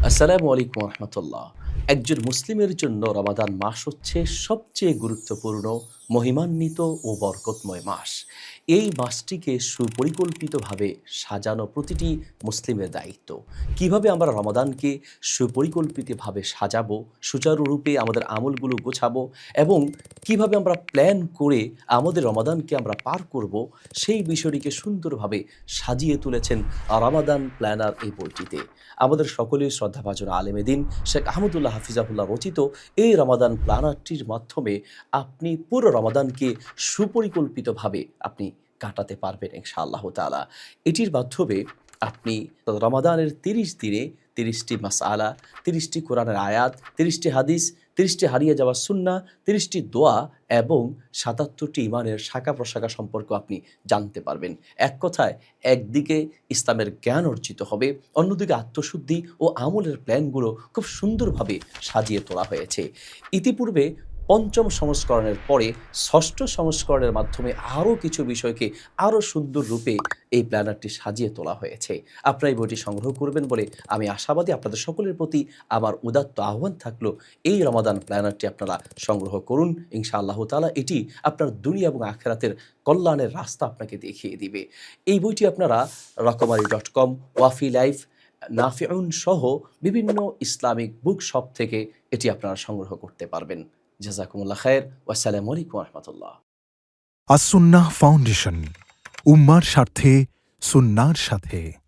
আসসালামু আলাইকুম রহমতুল্লাহ। একজন মুসলিমের জন্য রমাদান মাস হচ্ছে সবচেয়ে গুরুত্বপূর্ণ, মহিমান্বিত ও বরকতময় মাস। এই মাসটিকে সুপরিকল্পিতভাবে সাজানো প্রতিটি মুসলিমের দায়িত্ব। কিভাবে আমরা রমাদানকে সুপরিকল্পিতভাবে সাজাবো, সুচারুরূপে আমাদের আমলগুলো গোছাবো এবং কিভাবে আমরা প্ল্যান করে আমাদের রমাদানকে আমরা পার করব, সেই বিষয়টিকে সুন্দরভাবে সাজিয়ে তুলেছেন রমাদান প্ল্যানার এই বইটিতে। আমাদের সকলের শ্রদ্ধাভাজন আলেমে দিন শেখ আহমদুল্লাহ হাফিজাহুল্লাহ রচিত এই রমাদান প্ল্যানারটির মাধ্যমে আপনি পুরো রমাদানকে সুপরিকল্পিতভাবে আপনি কাটাতে পারবেন ইনশাআল্লাহ তাআলা। এটির মাধ্যমে আপনি রমাদানের ৩০ দিনে ৩০টি মাসআলা, ৩০টি কোরআনের আয়াত, ৩০টি হাদিস, ৩০টি হারিয়ে যাওয়া সুন্নাহ, ৩০টি দোয়া এবং ৭৭টি ইমানের শাখা-প্রশাখা সম্পর্ক আপনি জানতে পারবেন। এক কথায় একদিকে ইসলামের জ্ঞান অর্জিত হবে, অন্যদিকে আত্মশুদ্ধি ও আমলের প্ল্যানগুলো খুব সুন্দরভাবে সাজিয়ে তোলা হয়েছে। ইতিপূর্বে ৫ম সংস্করণের পরে ৬ষ্ঠ সংস্করণের মাধ্যমে আরও কিছু বিষয়কে আরও সুন্দর রূপে এই প্ল্যানারটি সাজিয়ে তোলা হয়েছে। আপনারা এই বইটি সংগ্রহ করবেন বলে আমি আশাবাদী। আপনাদের সকলের প্রতি আমার উদাত্ত আহ্বান থাকলো, এই রমাদান প্ল্যানারটি আপনারা সংগ্রহ করুন ইনশাআল্লাহ তাআলা। এটি আপনার দুনিয়া এবং আখিরাতের কল্যাণের রাস্তা আপনাকে দেখিয়ে দিবে। এই বইটি আপনারা রকমারি.com, ওয়াফি লাইফ, নাফিউন সহ বিভিন্ন ইসলামিক বুক শপ থেকে এটি আপনারা সংগ্রহ করতে পারবেন। জাযাকুমুল্লাহ খায়ের। ওয়াসসালামু আলাইকুম ওয়া রাহমাতুল্লাহ। আসুন্নাহ ফাউন্ডেশন, উম্মার স্বার্থে, সুন্নাহর সাথে।